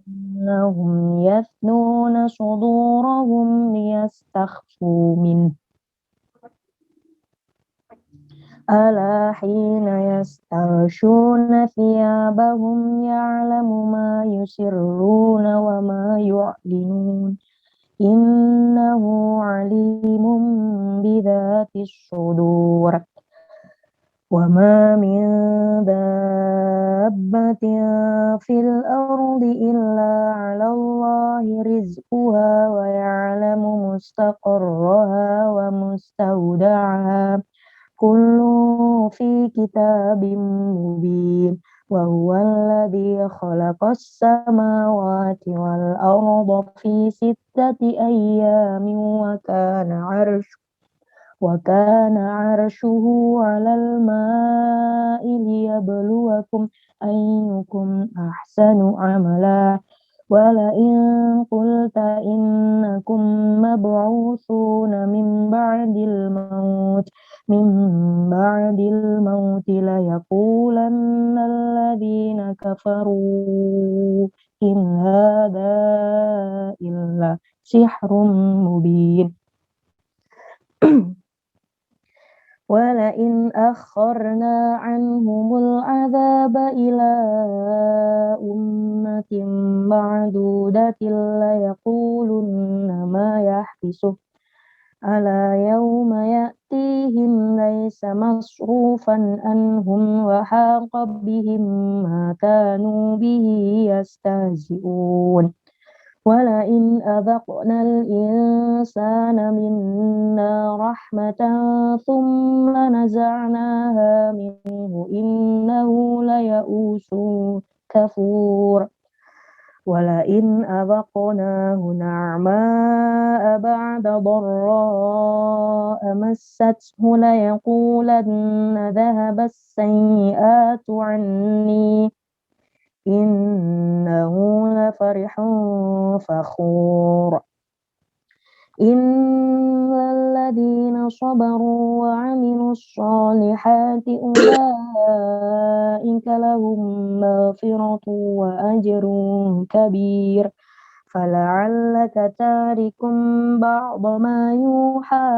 إنهم يثنون صدورهم ليستخفوا منه ألا حين يستغشون ثيابهم يعلم ما يسرون وما يعلنون إنه عليم بذات الصدور وما من دابة في الأرض إلا على الله رزقها ويعلم مستقرها ومستودعها كل في كتاب مبين وهو الذي خلق السماوات والأرض في 6 أيام وكان عرشه على الماء ليبلوكم أيكم أحسن عملا ولئن قلت إنكم مبعوثون من بعد الموت ليقولن الذين كفروا إن هذا إلا سحر مبين ولئن أخرنا عنهم العذاب إلى أمة معدودة ليقولن ما يحبسه ألا يوم يأتيهم ليس مصروفا عنهم وحاق بهم ما كانوا به يستهزئون ولئن أذقنا الإنسان منا رحمة ثم نزعناها منه إنه ليئوس كفور ولئن أذقناه نعماء بعد ضراء مسته ليقولن ذهب السيئات عني إنه لفرح فخور إن الذين صبروا وعملوا الصالحات أولئك لهم مغفرة وأجر كبير فلعلك تارك بعض ما يوحى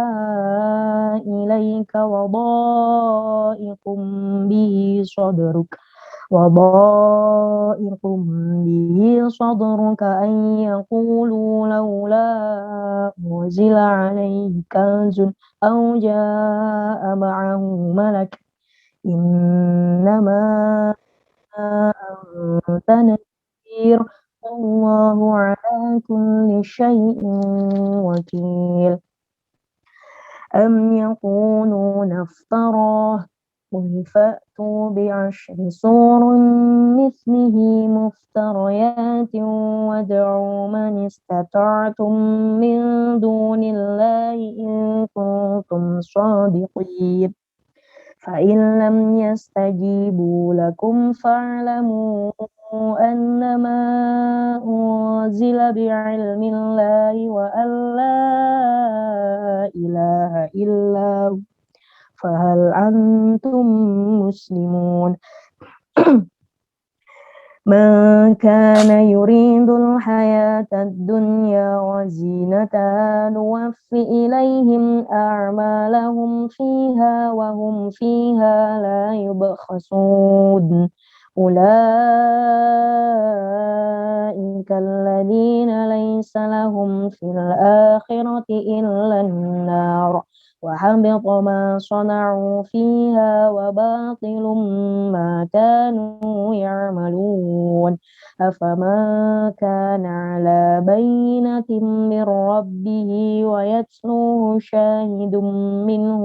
إليك وضائق به صدرك أن يقولوا لولا أنزل عليه كنز أو جاء معه ملك إنما أنت نذير والله على كل شيء وكيل أم يقولون افتراه قل فأتوا بعشر سور مثله مفتريات وادعوا من استطعتم من دون الله إن كنتم صادقين فإن لم يستجيبوا لكم فاعلموا أنما أنزل بعلم الله وأن لا إله إلا هو فهل أنتم مسلمون من كان يريد الحياة الدنيا وزينتها نوفي إليهم أعمالهم فيها وهم فيها لا يبخسون أولئك الذين ليس لهم في الآخرة إلا النار وحبط ما صنعوا فيها وباطل ما كانوا يعملون أفمن كان على بينة من ربه ويتلوه شاهد منه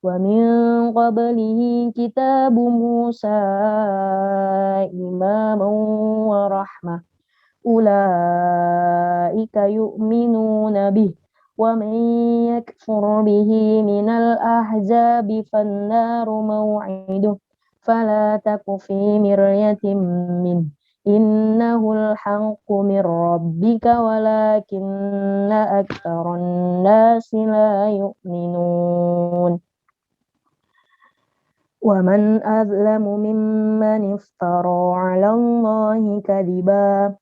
ومن قبله كتاب موسى إماما ورحمة أولئك يؤمنون به ومن يكفر به من الأحزاب فالنار موعده فلا تك في مرية منه إنه الحق من ربك ولكن أكثر الناس لا يؤمنون ومن أظلم ممن افترى على الله كذبا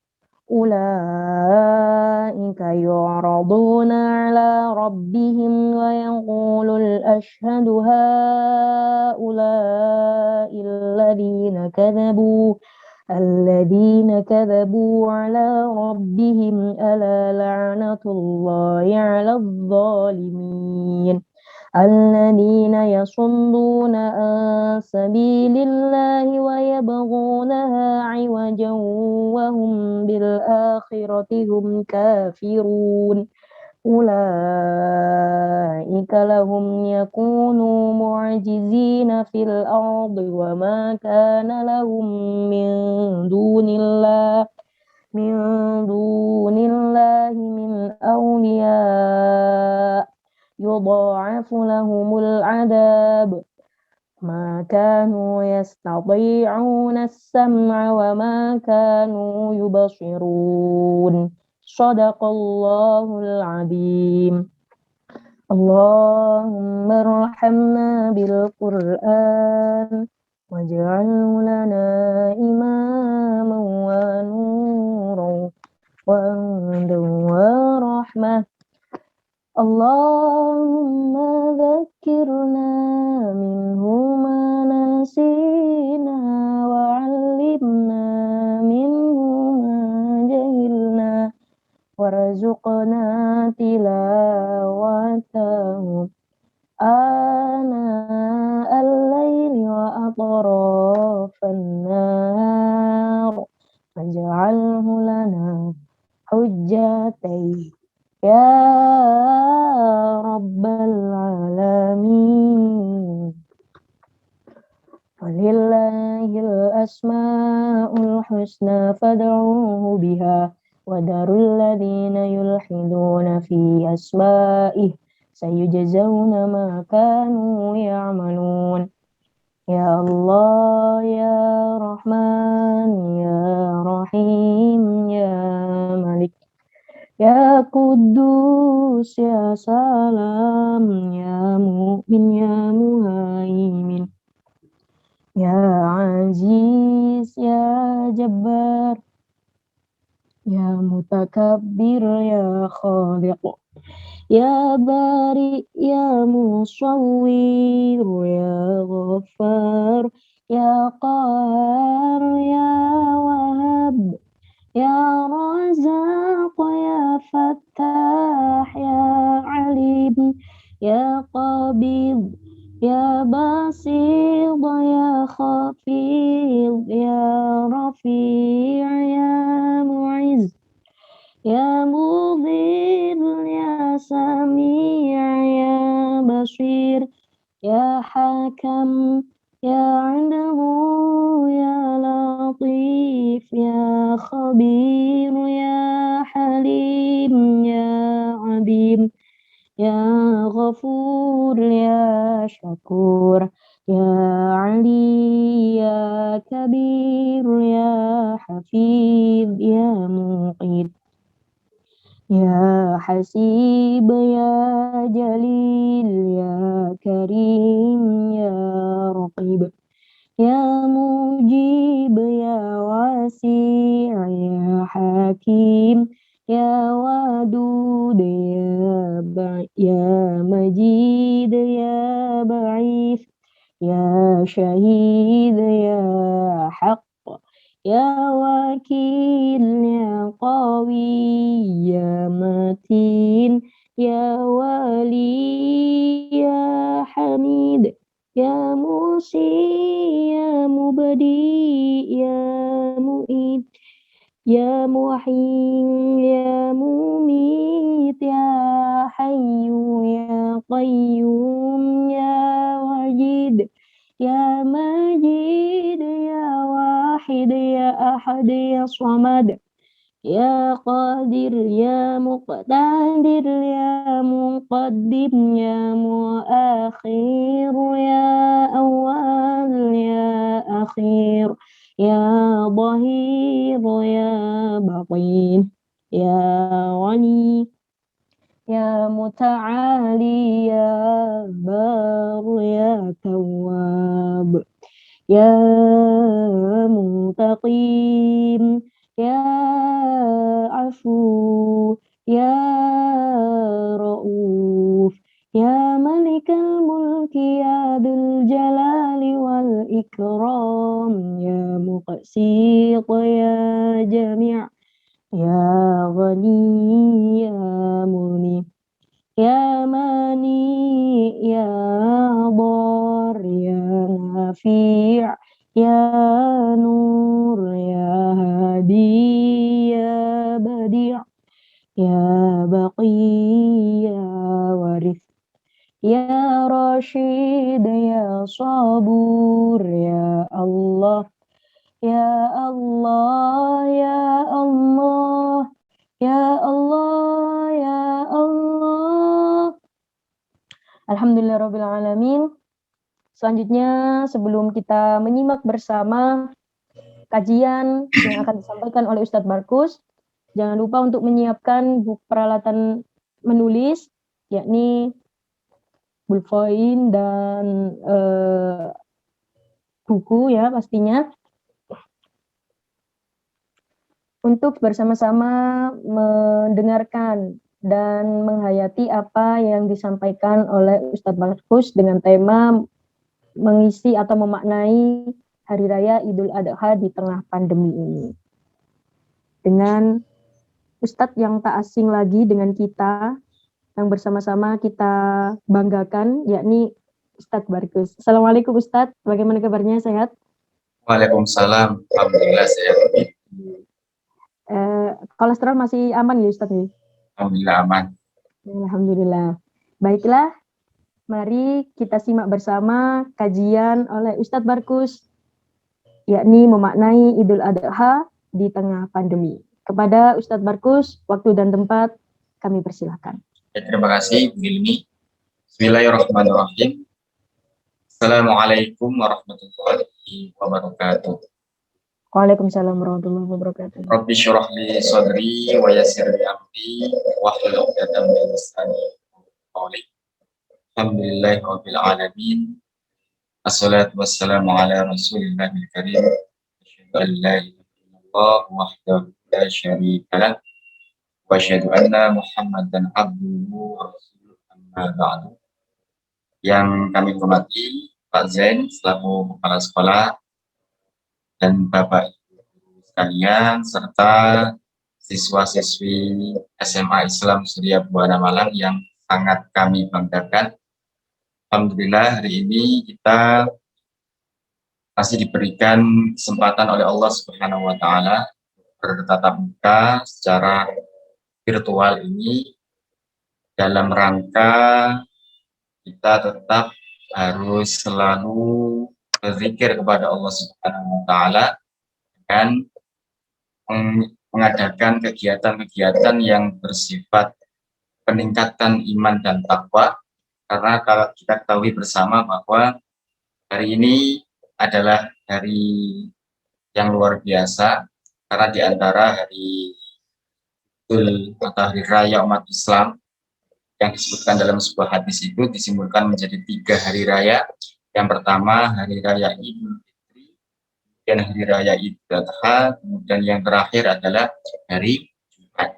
أولئك يعرضون على ربهم ويقول الأشهد هؤلاء الذين كذبوا على ربهم ألا لعنة الله على الظالمين الذين يصدون عن سبيل الله ويبغونها عوجا وهم بالآخرة هم كافرون أولئك لهم يكونوا معجزين في الأرض وما كان لهم من دون الله من أولياء يضاعف لهم العذاب ما كانوا يستطيعون السمع وما كانوا يبصرون صدق الله العظيم اللهم ارحمنا بالقرآن واجعله لنا إماما ونورا وهدى ورحمة اللهم ذكرنا منه ما نسينا وعلمنا منه ما جهلنا وارزقنا تلاوته آناء الليل وأطراف النهار واجعله لنا حجتين يا رب العالمين ولله الأسماء الحسنى فادعوه بها وذروا الذين يلحدون في أسمائه سيجزون ما كانوا يعملون يا الله يا رحمن يا رحيم يا ملك يا قدوس يا سلام يا مؤمن يا مهيمن يا عزيز يا جبار يا متكبر يا خالق يا بارئ يا مصور يا غفار يا قهار يا وهاب يا رزاق يا فتاح يا عليم يا قبيض يا بسيط يا خفيض يا رفيع يا معز يا مضل يا سميع يا بصير يا حكم يا عنده يا لطيف يا خبير يا حليم يا عظيم يا غفور يا شكور يا علي يا كبير يا حفيظ يا مقيت يا حسيب يا جليل يا كريم يا رقيب يا مجيب يا واسع يا حكيم يا ودود يا مجيد يا بعيث يا شهيد يا حق يا وكيل يا قوي يا متين يا ولي يا حميد يا موصي يا مبدي يا مؤيد يا محيي يا مميت يا حي يا قيوم يا وجيد يا مجيد يا واحد يا أحد يا صمد يا قادر يا مقتدر يا مقدم يا مؤخر يا أول يا أخير يا ظهير يا بطين يا غني يا متعالي يا بار يا تواب يا منتقم يا عفو يا رؤوف يا ملك الملك يا ذو الجلال والإكرام يا مقسيط يا جميع يا غني يا منيب يا ماني يا ضار يا نافع يا نور يا هادي يا بديع يا بقي يا ورث يا رشيد يا صبور يا الله يا الله يا الله يا Allah ya Allah. Alhamdulillahirabbil alamin. Selanjutnya sebelum kita menyimak bersama kajian yang akan disampaikan oleh Ustadz Barkus, jangan lupa untuk menyiapkan peralatan menulis, yakni bullpoint dan buku ya pastinya, untuk bersama-sama mendengarkan dan menghayati apa yang disampaikan oleh Ustadz Barkus dengan tema mengisi atau memaknai Hari Raya Idul Adha di tengah pandemi ini. Dengan Ustadz yang tak asing lagi dengan kita, yang bersama-sama kita banggakan, yakni Ustadz Barkus. Assalamualaikum Ustadz, bagaimana kabarnya, sehat? Waalaikumsalam, alhamdulillah sehat. Kolesterol masih aman ya Ustadz? Alhamdulillah aman. Alhamdulillah. Baiklah, mari kita simak bersama kajian oleh Ustadz Barkus, yakni memaknai Idul Adha di tengah pandemi. Kepada Ustadz Barkus, waktu dan tempat kami persilahkan. Terima kasih, Bu Ilmi. Bismillahirrahmanirrahim. Assalamualaikum warahmatullahi wabarakatuh. Waalaikumsalam warahmatullahi wabarakatuh. Rabbi syurah li sadri wa yassir li amri wahlul 'uqdatam min lisani yafqahu qawli. Alhamdulillahirabbil alamin. Assalatu wassalamu ala Rasulillahil karim. Asyhadu an la ilaha illallah wahdahu la syarika lah wa asyhadu anna Muhammadan abduhu wa rasuluhu amma ba'du. Yang kami hormati Pak Zain selaku kepala sekolah dan Bapak Ibu sekalian serta siswa-siswi SMA Islam Surya Buana Malang yang sangat kami banggakan. Alhamdulillah hari ini kita masih diberikan kesempatan oleh Allah Subhanahu wa taala bertatap muka secara virtual ini dalam rangka kita tetap harus selalu berzikir kepada Allah Subhanahu wa taala dan mengadakan kegiatan-kegiatan yang bersifat peningkatan iman dan takwa, karena kalau kita ketahui bersama bahwa hari ini adalah hari yang luar biasa, karena di antara hari Idul atau hari raya umat Islam yang disebutkan dalam sebuah hadis itu disimpulkan menjadi 3 hari raya. Yang pertama hari raya Idul Fitri, kemudian hari raya Idul Adha, kemudian yang terakhir adalah hari Jumat.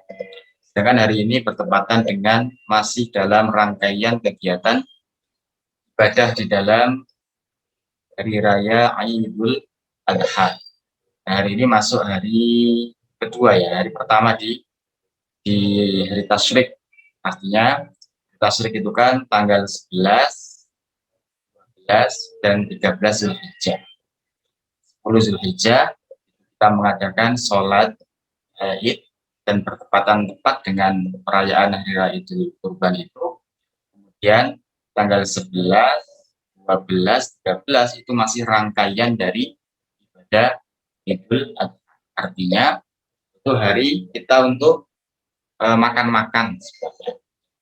Sedangkan hari ini bertepatan dengan masih dalam rangkaian kegiatan ibadah di dalam hari raya Idul Adha. Nah, hari ini masuk hari kedua ya. Hari pertama di hari Tasyrik. Artinya Tasyrik itu kan tanggal 11, 12, dan 13 Zulhijjah. 10 Zulhijjah kita mengadakan sholat Id dan bertepatan tepat dengan perayaan Hari Raya Idul Kurban itu. Kemudian tanggal 11, 12, 13 itu masih rangkaian dari ibadah Idul Adha. Artinya itu hari kita untuk makan-makan.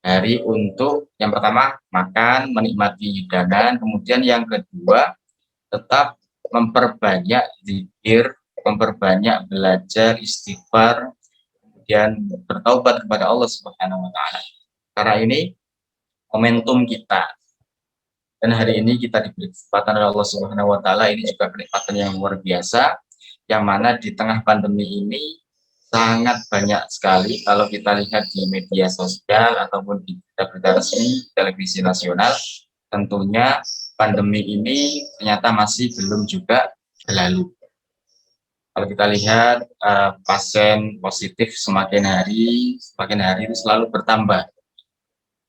Hari untuk yang pertama makan, menikmati hidangan, kemudian yang kedua tetap memperbanyak zikir, memperbanyak belajar istighfar, kemudian bertaubat kepada Allah Subhanahu wa taala. Karena ini momentum kita. Dan hari ini kita diberi kesempatan oleh Allah Subhanahu wa taala, ini juga kenikmatan yang luar biasa, yang mana di tengah pandemi ini sangat banyak sekali kalau kita lihat di media sosial ataupun di berita-berita resmi televisi nasional, tentunya pandemi ini ternyata masih belum juga berlalu. Kalau kita lihat pasien positif semakin hari itu selalu bertambah.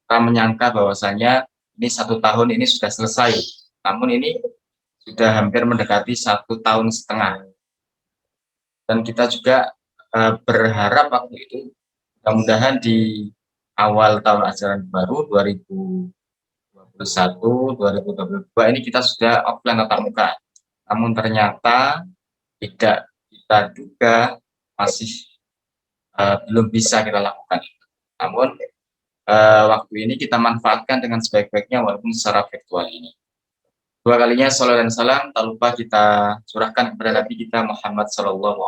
Kita menyangka bahwasanya ini 1 tahun ini sudah selesai, namun ini sudah hampir mendekati 1,5 tahun. Dan kita juga berharap waktu itu mudah-mudahan di awal tahun ajaran baru 2021, 2022 ini kita sudah offline tatap muka. Namun ternyata tidak kita duga masih belum bisa kita lakukan. Namun waktu ini kita manfaatkan dengan sebaik-baiknya walaupun secara virtual ini. Dua kalinya shalawat dan salam tak lupa kita curahkan kepada Nabi kita Muhammad SAW,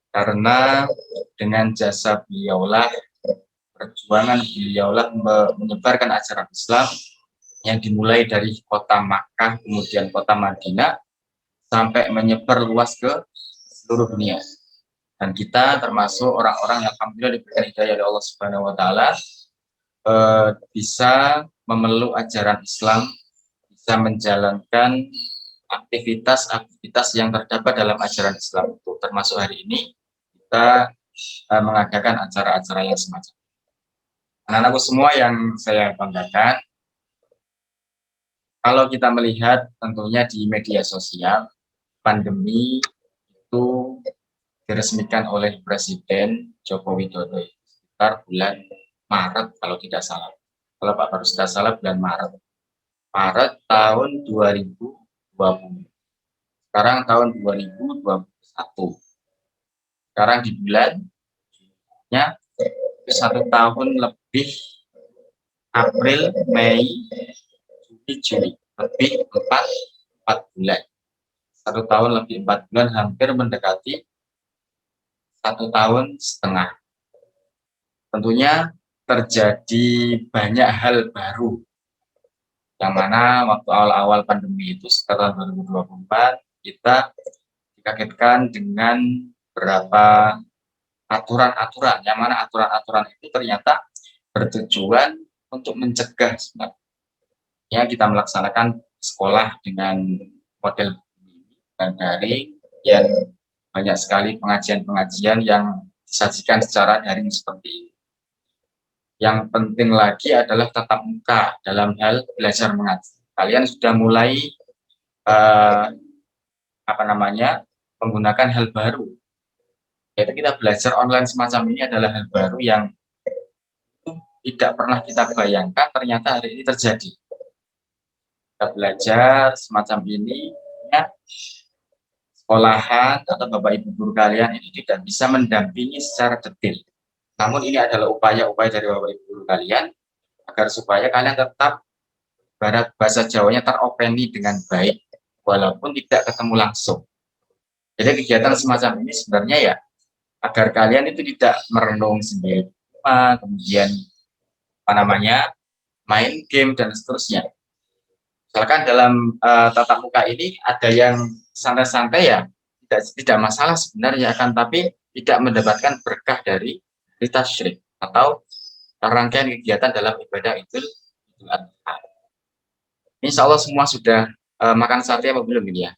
karena dengan jasa beliaulah, perjuangan beliaulah menyebarkan ajaran Islam yang dimulai dari kota Makkah kemudian kota Madinah sampai menyebar luas ke seluruh dunia. Dan kita termasuk orang-orang yang alhamdulillah diberikan hidayah oleh Allah Subhanahu wa taala, bisa memeluk ajaran Islam, bisa menjalankan aktivitas-aktivitas yang terdapat dalam ajaran Islam itu. Termasuk hari ini kita mengadakan acara-acara yang semacam. Anak-anakku semua yang saya banggakan, kalau kita melihat tentunya di media sosial, pandemi itu diresmikan oleh Presiden Joko Widodo sekitar bulan Maret kalau tidak salah. Kalau Pak baru tidak salah bulan Maret tahun 2020. Sekarang tahun 2021. Sekarang di bulannya 1 tahun lebih, April, Mei, Juni, lebih 4 bulan. 1 tahun lebih 4 bulan, hampir mendekati 1,5 tahun. Tentunya terjadi banyak hal baru, yang mana waktu awal-awal pandemi itu sekitar 2024 kita dikagetkan dengan beberapa aturan-aturan, yang mana aturan-aturan itu ternyata bertujuan untuk mencegah sebenarnya kita melaksanakan sekolah dengan model daring, yang banyak sekali pengajian-pengajian yang disajikan secara daring seperti ini. Yang penting lagi adalah tatap muka dalam hal belajar mengaji. Kalian sudah mulai menggunakan hal baru. Yaitu kita belajar online semacam ini adalah hal baru yang tidak pernah kita bayangkan ternyata hari ini terjadi. Kita belajar semacam ini, ya, sekolahan atau Bapak Ibu guru kalian ini tidak bisa mendampingi secara detail. Namun ini adalah upaya-upaya dari Bapak Ibu guru kalian agar supaya kalian tetap bahasa Jawanya teropeni dengan baik walaupun tidak ketemu langsung. Jadi kegiatan semacam ini sebenarnya ya agar kalian itu tidak merenung sendiri, kemudian main game dan seterusnya. Misalkan dalam tatap muka ini ada yang santai-santai ya, tidak masalah sebenarnya, akan tapi tidak mendapatkan berkah dari tasyrik atau rangkaian kegiatan dalam ibadah Idul Adha. Insya Allah semua sudah makan sate apa belum ini ya?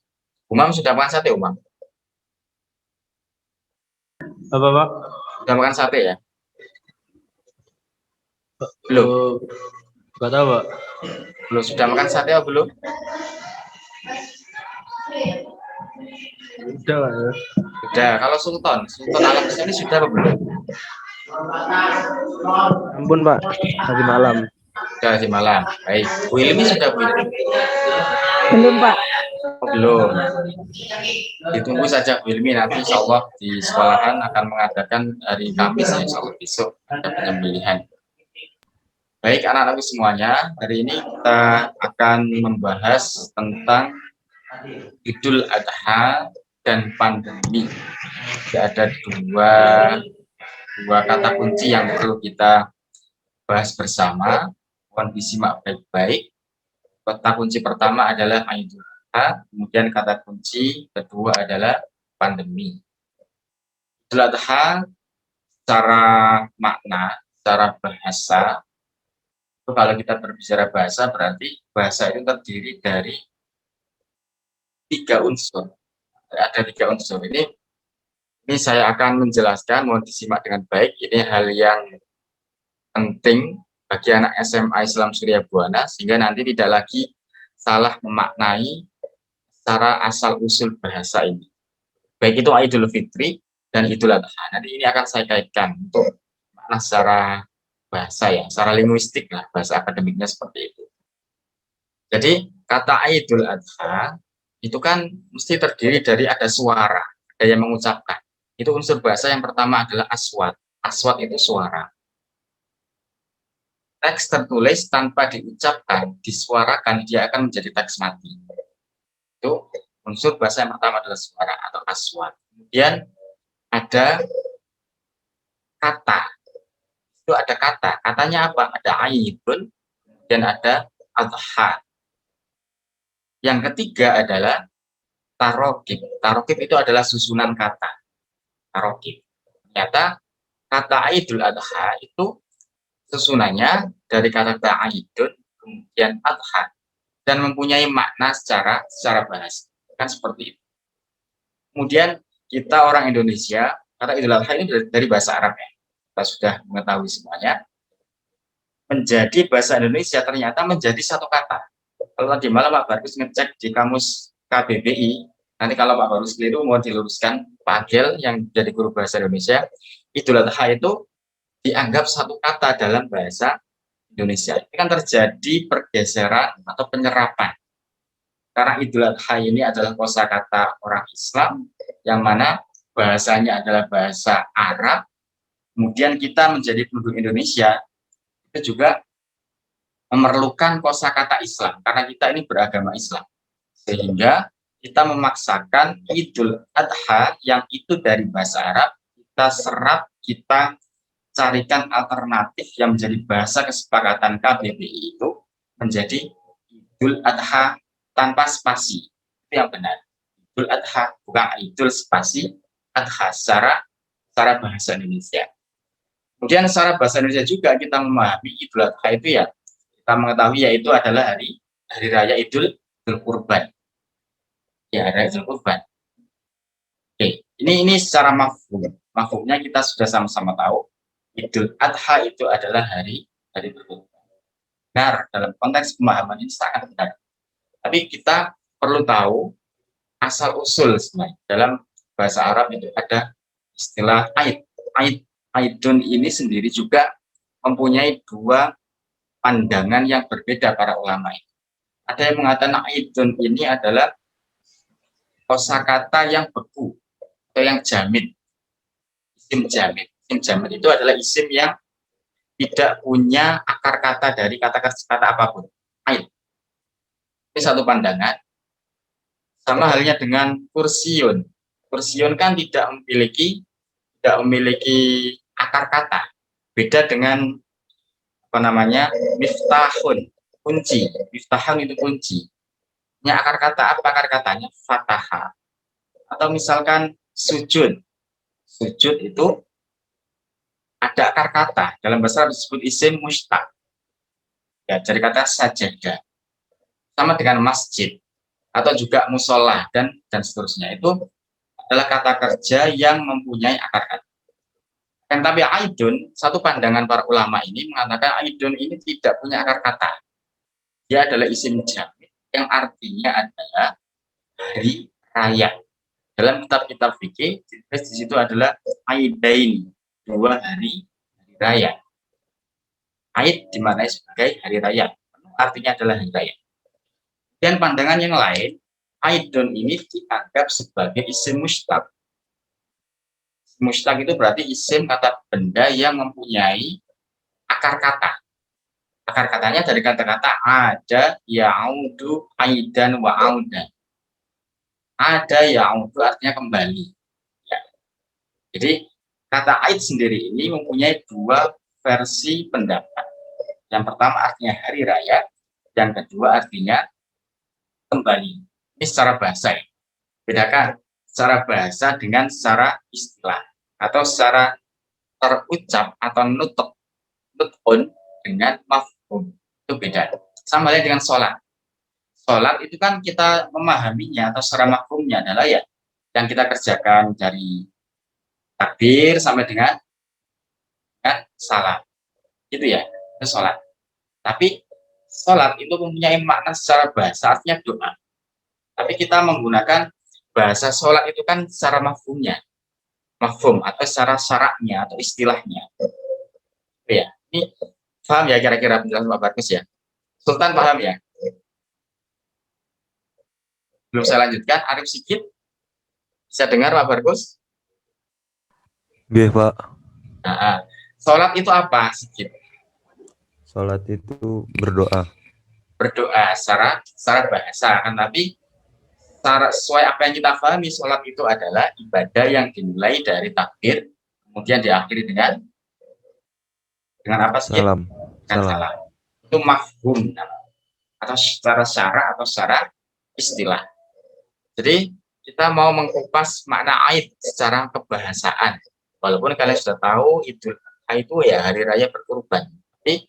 Umam sudah makan sate, Umam? Apa Pak? Sudah makan sate ya? Belum? Gak tahu Pak. Belum. Sudah makan sate apa belum? Udah Pak. Sudah. Kalau Sultan Alam ini sudah apa belum? Ampun Pak, tadi malam. Sudah di malam. Baik. Bu Ilmi sudah Bu Ilmi? Belum, Pak. Oh, belum. Ditunggu saja Bu Ilmi, nanti insya Allah di sekolahan akan mengadakan hari Kamis, insya Allah besok ada penyembelihan. Baik anak-anak semuanya, hari ini kita akan membahas tentang Idul Adha dan pandemi. Ada dua kata kunci yang perlu kita bahas bersama. Mohon disimak baik-baik. Kata kunci pertama adalah Idul Adha, kemudian kata kunci kedua adalah pandemi. Idul Adha secara makna, secara bahasa, itu kalau kita berbicara bahasa berarti bahasa itu terdiri dari 3 unsur. Ada 3 unsur. Ini saya akan menjelaskan, mohon disimak dengan baik. Ini hal yang penting bagi anak SMA Islam Surya Buana, sehingga nanti tidak lagi salah memaknai secara asal-usul bahasa ini. Baik itu Idul Fitri dan Idul Adha. Nanti ini akan saya kaitkan untuk makna secara bahasa ya, secara linguistik lah, bahasa akademiknya seperti itu. Jadi kata Idul Adha itu kan mesti terdiri dari ada suara, ada yang mengucapkan. Itu unsur bahasa yang pertama adalah aswat. Aswat itu suara. Teks tertulis tanpa diucapkan, disuarakan, dia akan menjadi teks mati. Itu unsur bahasa yang pertama adalah suara atau aswat. Kemudian ada kata. Itu ada kata. Katanya apa? Ada aidun, kemudian ada adha. Yang ketiga adalah tarokib. Tarokib itu adalah susunan kata. Tarokib. Ternyata kata Idul Adha itu susunannya dari kata aidun kemudian adha dan mempunyai makna secara bahasa. Kan seperti itu. Kemudian kita orang Indonesia, kata Idul Adha ini dari bahasa Arab ya. Kita sudah mengetahui semuanya. Menjadi bahasa Indonesia ternyata menjadi satu kata. Kalau tadi malam Pak Barus ngecek di kamus KBBI, nanti kalau Pak Barus keliru mau diluruskan, Pak Agel yang jadi guru bahasa Indonesia, Idul Adha itu dianggap satu kata dalam bahasa Indonesia. Ini kan terjadi pergeseran atau penyerapan. Karena Idul Adha ini adalah kosakata orang Islam, yang mana bahasanya adalah bahasa Arab, kemudian kita menjadi penduduk Indonesia, itu juga memerlukan kosakata Islam, karena kita ini beragama Islam. Sehingga kita memaksakan Idul Adha yang itu dari bahasa Arab, kita serap, kita carikan alternatif yang menjadi bahasa kesepakatan KBBI itu menjadi Idul Adha tanpa spasi. Itu yang benar. Idul Adha, bukan Idul spasi Adha secara bahasa Indonesia. Kemudian secara bahasa Indonesia juga kita memahami Idul Adha itu ya, kita mengetahui yaitu adalah hari raya Idul Kurban. Ya, hari Idul Kurban. Oke, ini secara mafhum. Mafhumnya kita sudah sama-sama tahu. Idul Adha itu adalah hari berkurban. Benar, dalam konteks pemahaman ini sangat benar. Tapi kita perlu tahu asal-usul sebenarnya. Dalam bahasa Arab itu ada istilah aid. Aidun ini sendiri juga mempunyai 2 pandangan yang berbeda para ulama ini. Ada yang mengatakan aidun ini adalah kosakata yang beku atau yang jamid. Isim jamid. Isim jamid itu adalah isim yang tidak punya akar kata dari kata apapun. Aid. Ini satu pandangan. Sama halnya dengan kursiun. Kursiun kan tidak memiliki akar kata. Beda dengan miftahun, kunci. Miftahun itu kunci. Ini akar kata apa? Akar katanya fataha. Atau misalkan sujud. Sujud itu ada akar kata. Dalam bahasa Arab disebut isim mustaq. Ya, dari kata sajadah. Sama dengan masjid atau juga musola dan seterusnya. Itu adalah kata kerja yang mempunyai akar kata. Tapi aidun, satu pandangan para ulama ini mengatakan aidun ini tidak punya akar kata. Dia adalah isim jamid yang artinya adalah hari raya. Dalam kitab fikih di situ adalah aidain, 2 hari raya. Aid dimaknai sebagai hari raya, artinya adalah hari raya. Dan pandangan yang lain, aidun ini dianggap sebagai isim mustaq. Mustaq itu berarti isim kata benda yang mempunyai akar kata. Akar katanya dari kata-kata ada, ya'udu, aidan, wa audan. Ada, ya'udu artinya kembali. Ya. Jadi kata aid sendiri ini mempunyai 2 versi pendapat. Yang pertama artinya hari raya, yang kedua artinya kembali. Ini secara bahasa ya. Bedakan secara bahasa dengan secara istilah atau secara terucap atau nutun dengan mafhum. Itu beda. Sama halnya dengan sholat. Sholat itu kan kita memahaminya atau secara mafhumnya adalah ya yang kita kerjakan dari takbir sampai dengan salam. Gitu ya, itu sholat. Tapi sholat itu mempunyai makna secara bahasa, artinya doa. Tapi kita menggunakan bahasa sholat itu kan secara mafhumnya, mafhum atau secara syaraknya atau istilahnya. Ya, ini paham ya kira-kira penjelasan Pak Bagus ya? Sultan paham ya? Belum saya lanjutkan, Arif Sigit bisa dengar Pak Bagus? Iya, Pak. Nah, sholat itu apa Sigit? Sholat itu berdoa. Berdoa secara bahasa kan, tapi sesuai apa yang kita pahami, sholat itu adalah ibadah yang dimulai dari takbir, kemudian diakhiri dengan apa sih? Salam. Dengan salam. Itu mafhum atau secara syara atau secara istilah. Jadi kita mau mengkupas makna Aid secara kebahasaan. Walaupun kalian sudah tahu Idul Adha itu ya hari raya berkurban. Tapi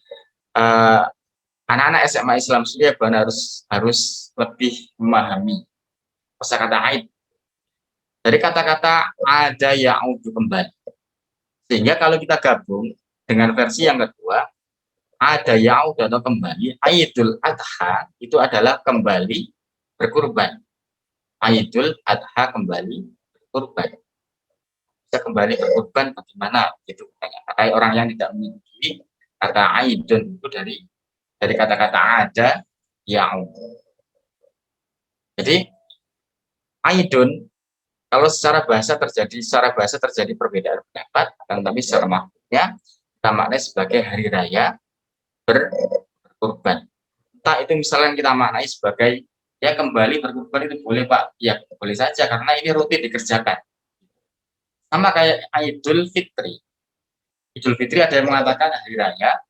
anak-anak SMA Islam sendiri harus lebih memahami kosakata Aid. Dari kata-kata ada ya'udu kembali. Sehingga kalau kita gabung dengan versi yang kedua, ada ya'udu atau kembali, Aidul Adha itu adalah kembali berkurban. Aidul Adha kembali berkurban. Bisa kembali berkurban bagaimana? Gitu. Kayak orang yang tidak memiliki kata Aidun itu dari kata-kata ada ya'udu. Jadi Aidun kalau secara bahasa terjadi perbedaan pendapat, tetapi secara maknanya kita maknai sebagai hari raya berkurban. Entah itu misalnya kita maknai sebagai ya kembali berkurban itu boleh Pak, ya boleh saja karena ini rutin dikerjakan. Sama kayak Idul Fitri. Idul Fitri ada yang mengatakan hari raya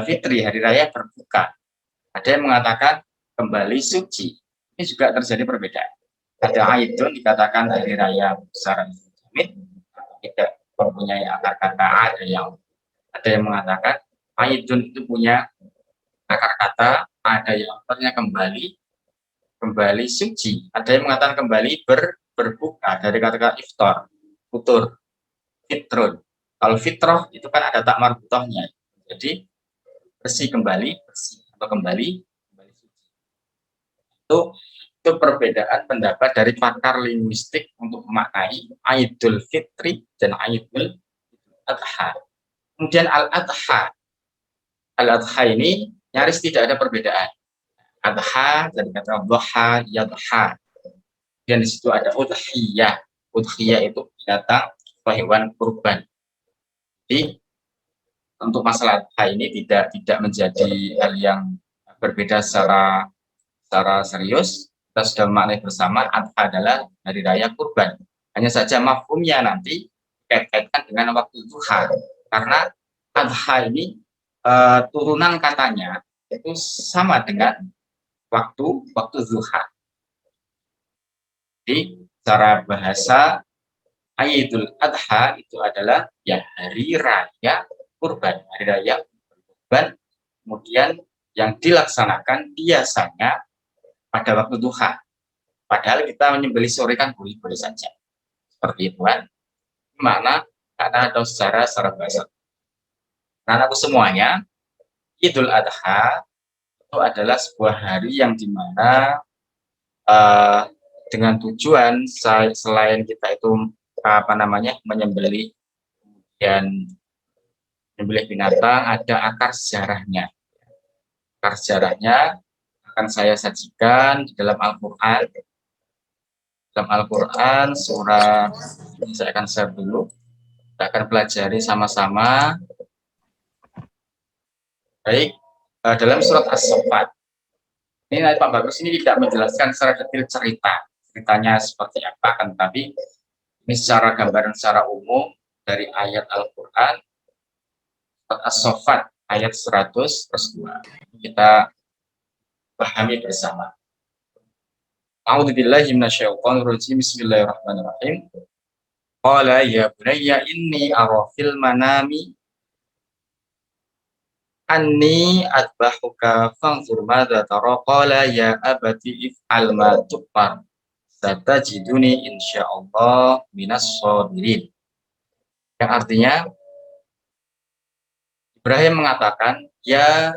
Fitri, hari raya berbuka. Ada yang mengatakan kembali suci. Ini juga terjadi perbedaan. Ada Aidun dikatakan hari raya besar Jamid, tidak mempunyai akar kata ada yang mengatakan Aidun itu punya akar kata, ada yang artinya kembali suci, ada yang mengatakan kembali berbuka dari kata-kata iftar, futur, fitrun. Kalau fitroh itu kan ada tak marbutohnya, jadi bersih atau kembali suci. Itu perbedaan pendapat dari pakar linguistik untuk memaknai Idul Fitri dan Idul Adha. Kemudian Al-Adha ini nyaris tidak ada perbedaan. Adha dari kata dhaha, yadha. Dan di situ ada udhiyah. Udhiyah itu binatang atau hewan kurban. Jadi untuk masalah Adha ini tidak menjadi hal yang berbeda secara serius. Kita sudah memaknai bersama Adha adalah hari raya kurban. Hanya saja mafhumnya nanti dikaitkan dengan waktu duha. Karena Adha ini turunan katanya itu sama dengan waktu duha. Jadi secara bahasa Idul Adha itu adalah ya hari raya kurban, hari raya kurban. Kemudian yang dilaksanakan biasanya pada waktu duha. Padahal kita menyembelih sore kan boleh saja. Seperti itu kan. Mana karena ada secara bahasa. Nah, aku semuanya, Idul Adha itu adalah sebuah hari yang dimana dengan tujuan selain kita itu menyembelih binatang, ada akar sejarahnya. Akar sejarahnya akan saya sajikan di dalam Al-Quran. Dalam Al-Quran surah ini saya akan share dulu. Kita akan pelajari sama-sama. Baik, dalam surat As-Saffat. Ini nanti Pak Bagus ini tidak menjelaskan secara detail ceritanya seperti apa, kan, tapi ini secara gambaran secara umum dari ayat Al-Quran As-Saffat ayat 100 terus 2. Kita pahami bersama. A'udzubillahi minasyaitonirrajim. Bismillahirrahmanirrahim. Qala ya bunayya inni ara fil manami anni adbahuka fanzur madza tara. Qala ya abati if'al ma tu'mar satajiduni insyaallah minas shabirin. Yang artinya Ibrahim mengatakan, ya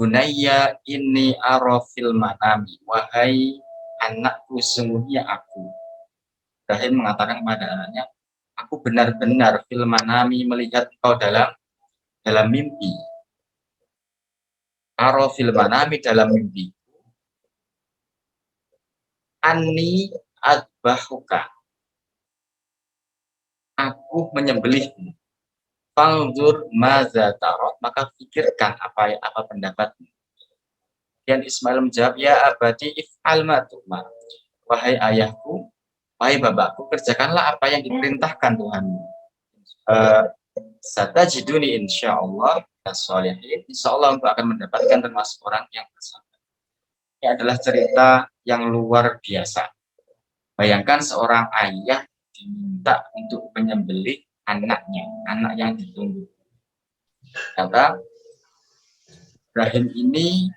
bunayya inni ara fil manami, wahai anakku, sungguhnya aku. Ibrahim mengatakan kepada anaknya, aku benar-benar fil manami, melihat engkau dalam mimpi. Ara fil manami, dalam mimpi. Anni adbahuka, aku menyembelihmu. Fangzur maza tarot, maka pikirkan apa pendapatmu. Dan Ismail menjawab, ya abadi if'al ma tu'mar, wahai ayahku, wahai bapakku, kerjakanlah apa yang diperintahkan Tuhanmu. Satajiduni insyaallah as-solihin, insyaallah engkau akan mendapatkan termasuk orang yang bersabar. Ini adalah cerita yang luar biasa. Bayangkan seorang ayah diminta untuk menyembelih anaknya, anak yang ditunggu. Kata Ibrahim ini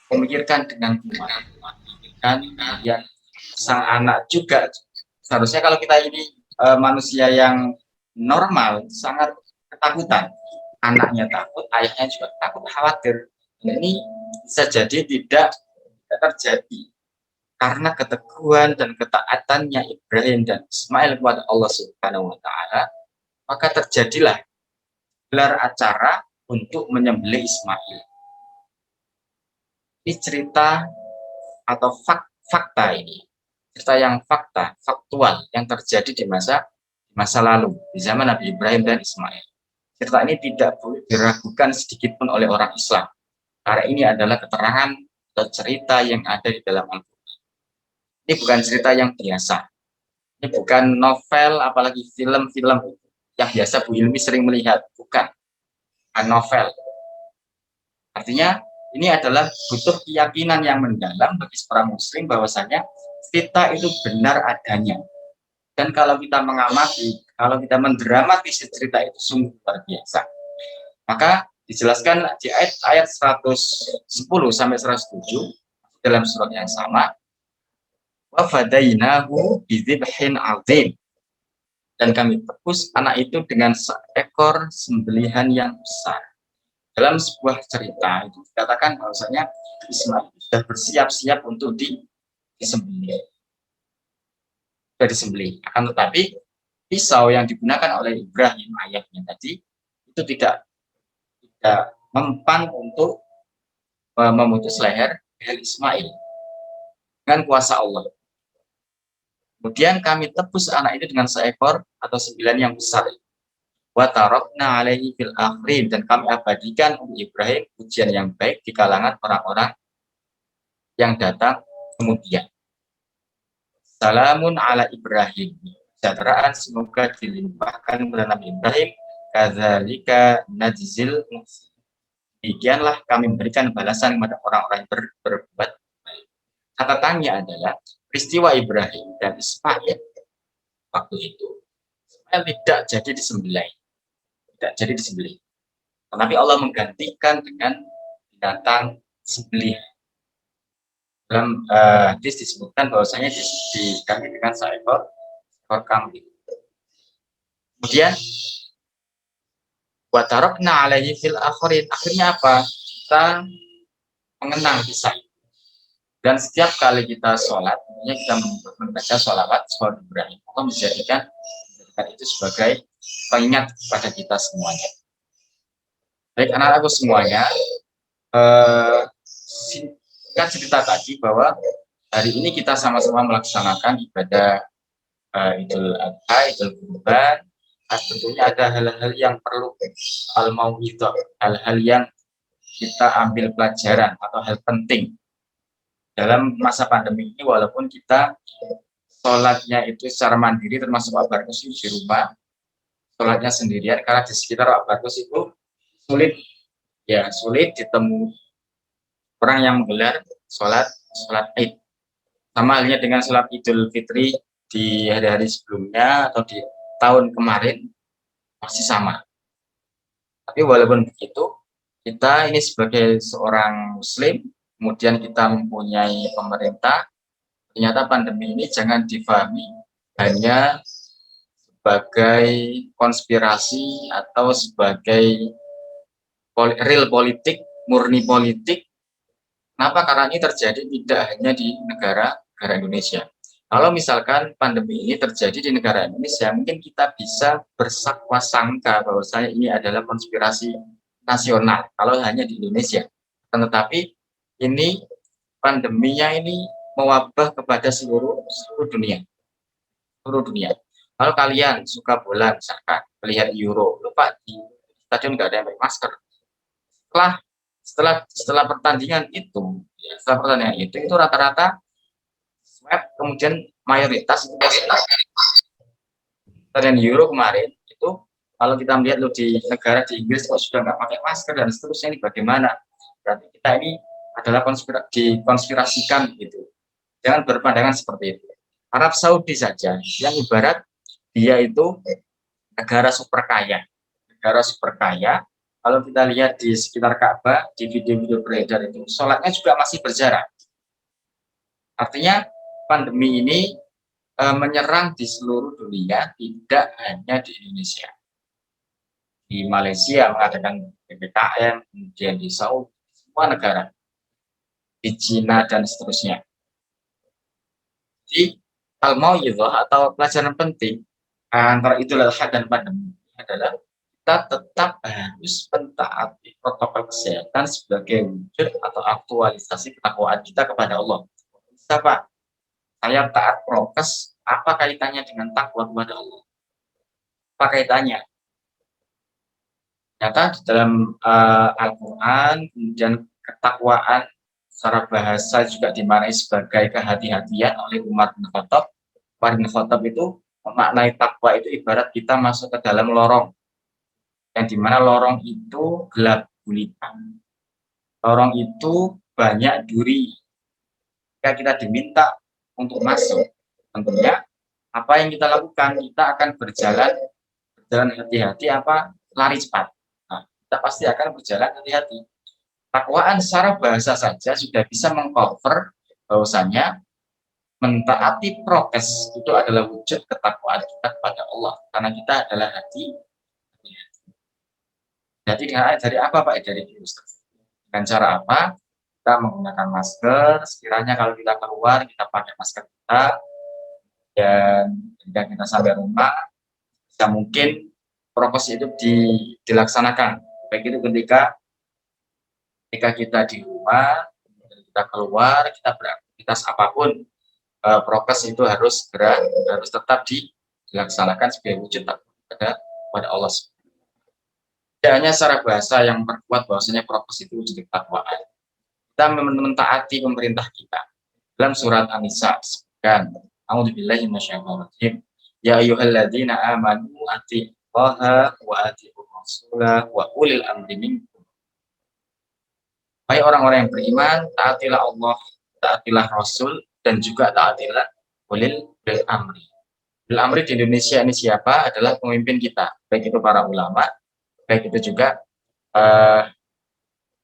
memikirkan dengan kuat, memikirkan yang sang anak juga. Seharusnya kalau kita ini manusia yang normal, sangat ketakutan. Anaknya takut, ayahnya juga takut, khawatir. Ini bisa jadi tidak terjadi karena keteguhan dan ketaatannya Ibrahim dan Ismail kepada Allah Subhanahu wa Ta'ala. Maka terjadilah gelar acara untuk menyembelih Ismail. Ini cerita atau fakta ini. Cerita yang faktual yang terjadi di masa lalu, di zaman Nabi Ibrahim dan Ismail. Cerita ini tidak boleh diragukan sedikit pun oleh orang Islam. Karena ini adalah keterangan atau cerita yang ada di dalam Al-Quran. Ini bukan cerita yang biasa. Ini bukan novel, apalagi film-film yang biasa Bu Hilmi sering melihat, bukan novel. Artinya ini adalah butuh keyakinan yang mendalam bagi seorang muslim bahwasanya cerita itu benar adanya. Dan kalau kita mengamati, kalau kita mendramatisir cerita itu sungguh luar biasa. Maka dijelaskan di ayat 110 sampai 107 dalam surat yang sama, wa fadainahu bidzibhin azim, dan kami tebus anak itu dengan seekor sembelihan yang besar. Dalam sebuah cerita itu dikatakan bahwasanya Ismail sudah bersiap-siap untuk disembelih. Sudah disembelih. Akan tetapi pisau yang digunakan oleh Ibrahim ayahnya tadi itu tidak mempan untuk memutus leher Ismail dengan kuasa Allah. Kemudian kami tebus anak itu dengan seekor atau 9 yang besar. Wa tarakna alaihi fil akhirin, dan kami abadikan untuk Ibrahim pujian yang baik di kalangan orang-orang yang datang kemudian. Salamun ala Ibrahim, kesejahteraan semoga dilimpahkan kepada Nabi Ibrahim. Kadzalika najzil muhsin, demikianlah kami memberikan balasan kepada orang-orang yang berbuat baik. Catatannya adalah peristiwa Ibrahim dan Ismail waktu itu, Ismail tidak jadi disembelih, tetapi Allah menggantikan dengan binatang sembelih. Dalam hadis disebutkan bahwasanya diganti dengan seekor kambing. Kemudian wa tarakna alaihi fil akhirin, akhirnya apa? Kita mengenang kisah itu. Dan setiap kali kita sholat, kita membaca sholawat Ibrahim, Allah menjadikan itu sebagai pengingat kepada kita semuanya. Baik anak-anakku semuanya, singkat cerita tadi bahwa hari ini kita sama-sama melaksanakan ibadah Idul Adha, Idul Kurban. Tentunya ada hal-hal yang perlu al-mau'idhah, hal-hal yang kita ambil pelajaran atau hal penting dalam masa pandemi ini. Walaupun kita sholatnya itu secara mandiri, termasuk Pak Barkus di rumah, sholatnya sendirian, karena di sekitar Pak Barkus itu sulit ya sulit ditemui orang yang menggelar sholat Id. Sama halnya dengan sholat Idul Fitri di hari-hari sebelumnya atau di tahun kemarin masih sama. Tapi walaupun begitu, kita ini sebagai seorang Muslim, kemudian kita mempunyai pemerintah, ternyata pandemi ini jangan difahami hanya sebagai konspirasi atau sebagai real politik, murni politik. Kenapa? Karena ini terjadi tidak hanya di negara Indonesia. Kalau misalkan pandemi ini terjadi di negara Indonesia, mungkin kita bisa bersangka bahwasanya ini adalah konspirasi nasional kalau hanya di Indonesia. Tetapi ini pandeminya ini mewabah kepada seluruh dunia. Seluruh dunia. Kalau kalian suka bola misalkan, melihat Euro, lupa di stadion nggak ada yang pakai masker. Setelah pertandingan itu, itu rata-rata swab, kemudian mayoritas dan Euro kemarin itu kalau kita melihat di negara di Inggris kok sudah nggak pakai masker dan seterusnya, ini bagaimana? Berarti kita ini adalah dikonspirasikan gitu. Jangan berpandangan seperti itu. Arab Saudi saja yang ibarat dia itu negara super kaya. Kalau kita lihat di sekitar Ka'bah, di video-video beredar itu, sholatnya juga masih berjarak. Artinya pandemi ini menyerang di seluruh dunia, tidak hanya di Indonesia. Di Malaysia mengadakan PPKM, kemudian di Saudi, semua negara. Di Cina dan seterusnya. Jadi al-mau'izah atau pelajaran penting antara Idul Adha dan pandemi adalah kita tetap harus mentaati protokol kesehatan sebagai wujud atau aktualisasi ketakwaan kita kepada Allah. Bisa Pak, saya taat prokes, apa kaitannya dengan takwa kepada Allah? Apa kaitannya? Ternyata di dalam Al-Quran, kemudian ketakwaan secara bahasa juga dimaknai sebagai kehati-hatian oleh Umar bin Khattab. Umar bin Khattab itu memaknai takwa itu ibarat kita masuk ke dalam lorong, yang dimana lorong itu gelap gulita. Lorong itu banyak duri. Jika kita diminta untuk masuk, tentunya apa yang kita lakukan? Kita akan berjalan hati-hati, lari cepat. Nah, kita pasti akan berjalan hati-hati. Takwaan secara bahasa saja sudah bisa mengcover bahwasanya mentaati prokes itu adalah wujud ketakwaan kita kepada Allah, karena kita adalah hati. Jadi dari apa Pak? Dari virus. Dengan cara apa? Kita menggunakan masker. Sekiranya kalau kita keluar, kita pakai masker kita. Dan ketika kita sampai rumah, bisa mungkin prokes itu dilaksanakan. Baik itu ketika kita di rumah, kita keluar, kita beraktivitas apapun, prokes itu harus tetap dilaksanakan sebagai wujud kepada Allah. Tidak hanya secara bahasa yang memperkuat bahwasanya prokes itu wujud ketakwaan. Kita mentaati pemerintah kita. Dalam surat An-Nisa disebutkan, A'udzubillahi minasyaitonir rajim. Ya ayyuhalladzina amanu atiillaha wa atiiur rasulah wa ulil amri minkum. Hai orang-orang yang beriman, taatilah Allah, taatilah Rasul, dan juga taatilah ulil amri. Ulil amri di Indonesia ini siapa? Adalah pemimpin kita, baik itu para ulama, baik itu juga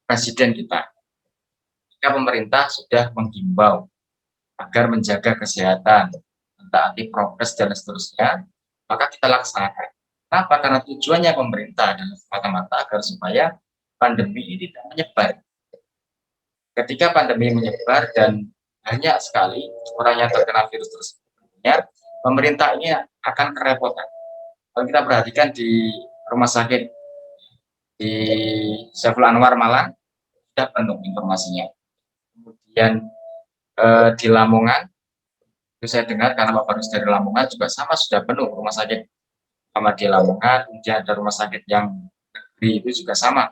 presiden kita. Jika pemerintah sudah menghimbau agar menjaga kesehatan, mentaati prokes dan seterusnya, maka kita laksanakan. Kenapa? Karena tujuannya pemerintah adalah semata-mata agar supaya pandemi ini tidak menyebar. Ketika pandemi menyebar dan banyak sekali orang yang terkena virus tersebut, pemerintah ini akan kerepotan. Kalau kita perhatikan di rumah sakit di Saiful Anwar Malang, sudah penuh informasinya. Kemudian di Lamongan, itu saya dengar karena Bapak harus dari Lamongan juga sama, sudah penuh rumah sakit sama di Lamongan. Kemudian ada rumah sakit yang negeri itu juga sama.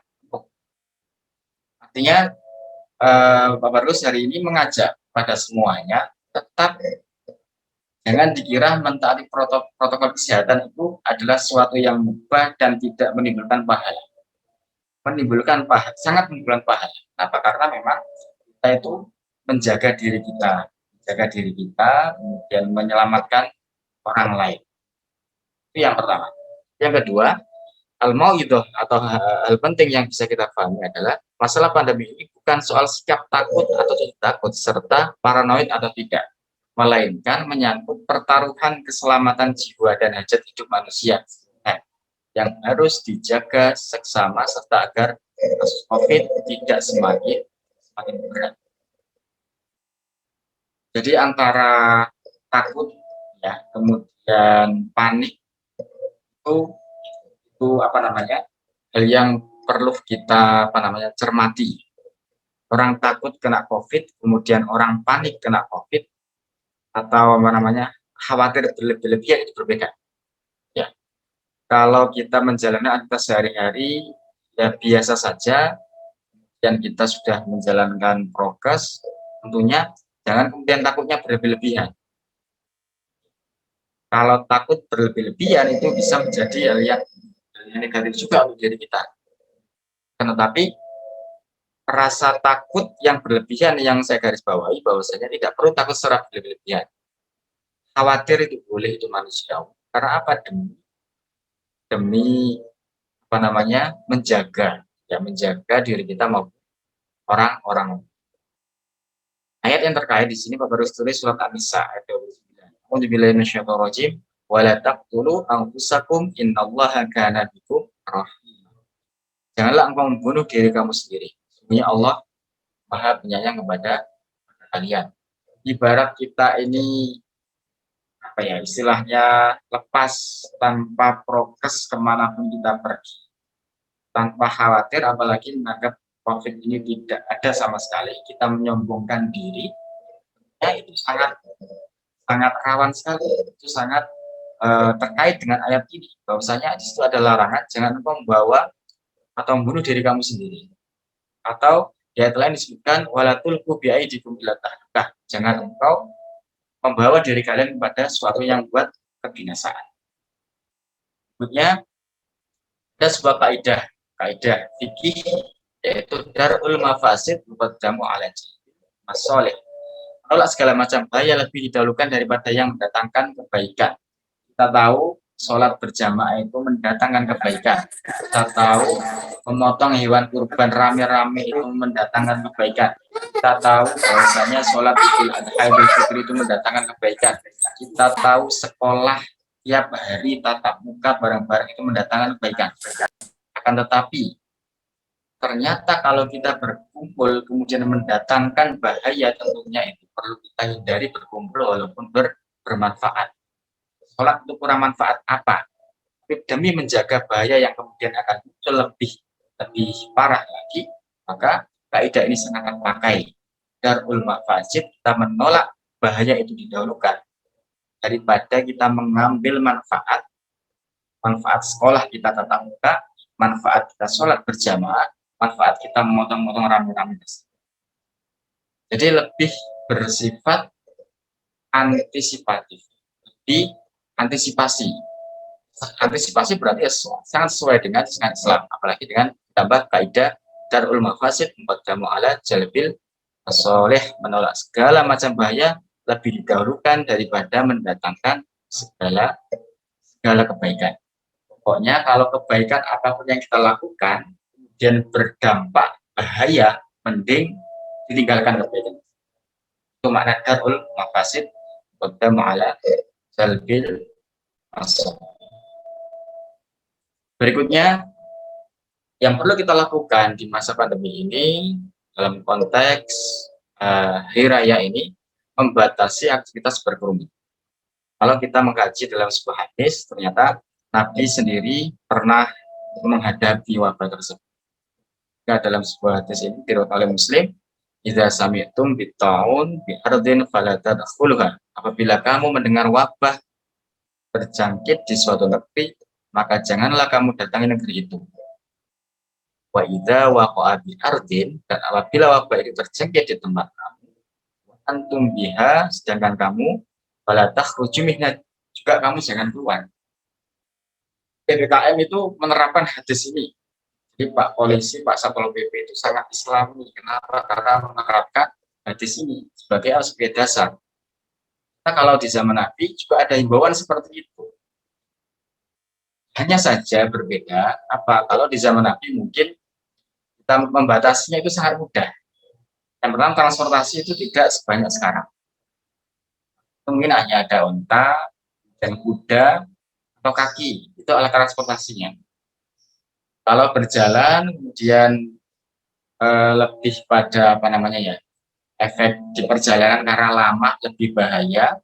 Artinya Bapak Rus hari ini mengajak pada semuanya tetap jangan dikira mentaati protokol kesehatan itu adalah sesuatu yang mubah dan tidak menimbulkan bahaya. sangat menimbulkan pahala. Kenapa? Karena memang kita itu menjaga diri kita, kemudian menyelamatkan orang lain. Itu yang pertama. Yang kedua, al-mau'idhah atau hal penting yang bisa kita pahami adalah masalah pandemi ini bukan soal sikap takut atau tidak takut serta paranoid atau tidak, melainkan menyangkut pertaruhan keselamatan jiwa dan hajat hidup manusia yang harus dijaga seksama serta agar kasus COVID tidak semakin berat. Jadi antara takut ya kemudian panik itu hal yang perlu kita cermati. Orang takut kena COVID, kemudian orang panik kena COVID, atau khawatir berlebihan, itu berbeda. Ya, kalau kita menjalani aktivitas sehari-hari ya biasa saja, dan kita sudah menjalankan prokes, tentunya jangan kemudian takutnya berlebihan. Kalau takut berlebihan itu bisa menjadi hal yang negatif juga untuk diri kita. Tetapi rasa takut yang berlebihan yang saya garis bawahi bahwasanya tidak perlu takut secara berlebihan. Khawatir itu boleh, itu manusiawi. Karena apa? Demi menjaga diri kita maupun orang-orang. Ayat yang terkait di sini Bapak harus tulis surat An-Nisa ayat 29. A'udzubillahi minasyaitonir rajim. Wa la taqtulu anfusakum innallaha kana bikum rahim. Janganlah engkau membunuh diri kamu sendiri. Sesungguhnya Allah Maha Penyayang kepada kalian. Ibarat kita ini istilahnya lepas tanpa prokes kemanapun kita pergi, tanpa khawatir, apalagi menganggap COVID ini tidak ada sama sekali, kita menyombongkan diri, ya itu sangat rawan sekali. Itu sangat terkait dengan ayat ini, bahwasanya di situ ada larangan jangan engkau membawa atau membunuh diri kamu sendiri. Atau di ayat lain disebutkan wala tulqu biaidikum ila tahlukah, jangan engkau membawa diri kalian kepada sesuatu yang buat kebinasaan. Berikutnya ada sebuah kaidah fikih, yaitu darul mafasid muqaddamu ala masoleh. Menolak segala macam bahaya lebih didahulukan daripada yang mendatangkan kebaikan. Kita tahu sholat berjamaah itu mendatangkan kebaikan. Kita tahu memotong hewan kurban rame-rame itu mendatangkan kebaikan. Kita tahu bahwasanya sholat Idul Adha Idul Fitri itu mendatangkan kebaikan. Kita tahu sekolah tiap hari tatap muka bareng-bareng itu mendatangkan kebaikan. Akan tetapi ternyata kalau kita berkumpul kemudian mendatangkan bahaya, tentunya itu perlu kita hindari berkumpul walaupun bermanfaat. Sholat itu kurang manfaat apa? Demi menjaga bahaya yang kemudian akan muncul lebih parah lagi, maka kaidah ini sangat pakai. Darul mafasid, kita menolak bahaya itu didahulukan daripada kita mengambil manfaat sekolah kita tatap muka, manfaat kita sholat berjamaah, manfaat kita memotong-motong rame-rame. Jadi lebih bersifat antisipatif, antisipasi berarti ya sangat sesuai dengan Islam, apalagi dengan tambah kaidah darul mafasid muqaddamu ala jalbil masoleh, menolak segala macam bahaya lebih didahulukan daripada mendatangkan segala kebaikan. Pokoknya kalau kebaikan apapun yang kita lakukan kemudian berdampak bahaya, mending ditinggalkan kebaikan. Itu makna darul mafasid muqaddamu ala jalbil masoleh. Berikutnya, yang perlu kita lakukan di masa pandemi ini dalam konteks hari raya ini, membatasi aktivitas berkerumun. Kalau kita mengkaji dalam sebuah hadis, ternyata Nabi sendiri pernah menghadapi wabah tersebut. Dalam sebuah hadis ini diriwayatkan oleh Muslim, idza sami'tum bitta'un bi ardin fala tadkhuluha. Apabila kamu mendengar wabah berjangkit di suatu negeri, maka janganlah kamu datangi negeri itu. Wa idza waqa'a bi ardin, dan apabila wabah itu terjangkit di tempat kamu, antum biha, sedangkan kamu fala takhruju minha, juga kamu jangan keluar. PPKM itu menerapkan hadis ini. Jadi Pak Polisi, Pak Satpol PP itu sangat Islami. Kenapa? Karena menerapkan hadis ini sebagai dasar. Nah, kalau di zaman Nabi juga ada himbauan seperti itu. Hanya saja berbeda apa? Kalau di zaman Nabi mungkin kita membatasinya itu sangat mudah. Yang pertama, transportasi itu tidak sebanyak sekarang. Mungkin hanya ada unta dan kuda atau kaki, itu alat transportasinya. Kalau berjalan kemudian lebih pada apa namanya ya, efek di perjalanan karena lama lebih bahaya,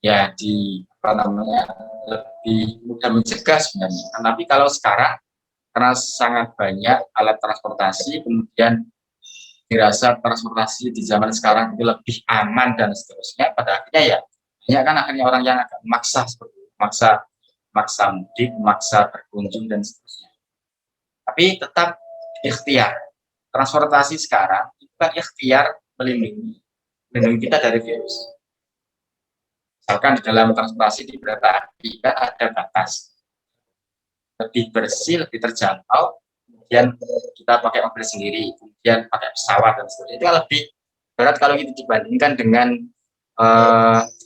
ya di apa namanya, lebih mudah mencegah sebenarnya. Tapi kalau sekarang karena sangat banyak alat transportasi, kemudian dirasa transportasi di zaman sekarang itu lebih aman dan seterusnya, pada akhirnya ya banyak kan akhirnya orang yang agak memaksa seperti itu, maksa mudik, maksa berkunjung dan seterusnya. Tapi tetap ikhtiar. Transportasi sekarang itu kan ikhtiar melindungi kita dari virus. Misalkan di dalam transportasi di kereta api kan ada batas, lebih bersih, lebih terjangkau, kemudian kita pakai mobil sendiri, kemudian pakai pesawat dan sebagainya, itu lebih berat kalau itu dibandingkan dengan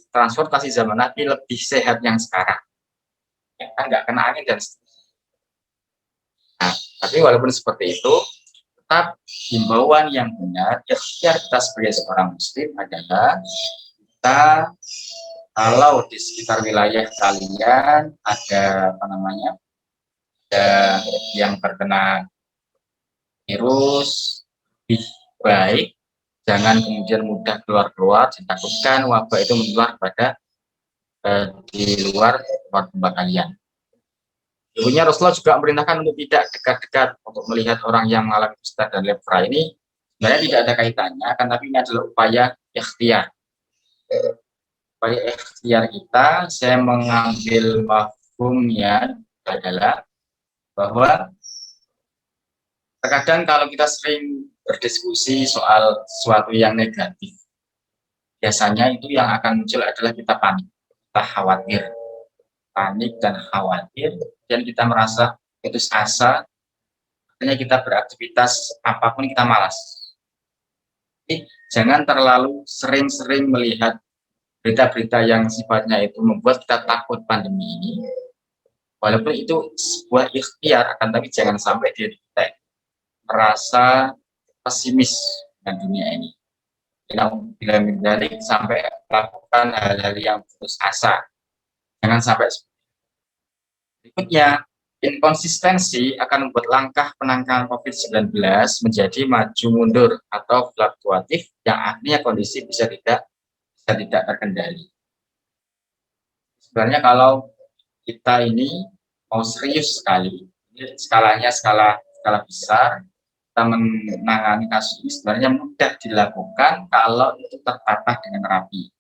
transportasi zaman Nabi lebih sehat yang sekarang, ya kan nggak kena angin dan seterusnya. Nah, tapi walaupun seperti itu, tetap himbauan yang benar, ikhtiar kita sebagai seorang muslim adalah kita kalau di sekitar wilayah kalian ada apa namanya, ada yang terkena virus, lebih baik jangan kemudian mudah keluar-keluar, ditakutkan wabah itu menular pada di luar tempat kalian. Ibunya Rasulullah juga memerintahkan untuk tidak dekat-dekat untuk melihat orang yang mengalami kusta dan lepra. Ini sebenarnya tidak ada kaitannya, kan, tapi ini adalah upaya ikhtiar. Upaya ikhtiar kita, saya mengambil mafhumnya adalah bahwa terkadang kalau kita sering berdiskusi soal sesuatu yang negatif, biasanya itu yang akan muncul adalah kita panik, kita khawatir. Panik dan khawatir, dan kita merasa putus asa, akhirnya kita beraktivitas apapun kita malas. Jadi jangan terlalu sering-sering melihat berita-berita yang sifatnya itu membuat kita takut pandemi ini, walaupun itu sebuah ikhtiar, akan tapi jangan sampai diri kita merasa pesimis dengan dunia ini. Bila menjadi sampai melakukan hal-hal yang putus asa. Jangan sampai. Berikutnya, inkonsistensi akan membuat langkah penanganan COVID-19 menjadi maju mundur atau fluktuatif yang akhirnya kondisi bisa tidak terkendali. Sebenarnya kalau kita ini mau serius sekali, skalanya skala besar, kita menangani kasus ini sebenarnya mudah dilakukan kalau itu tertata dengan rapi.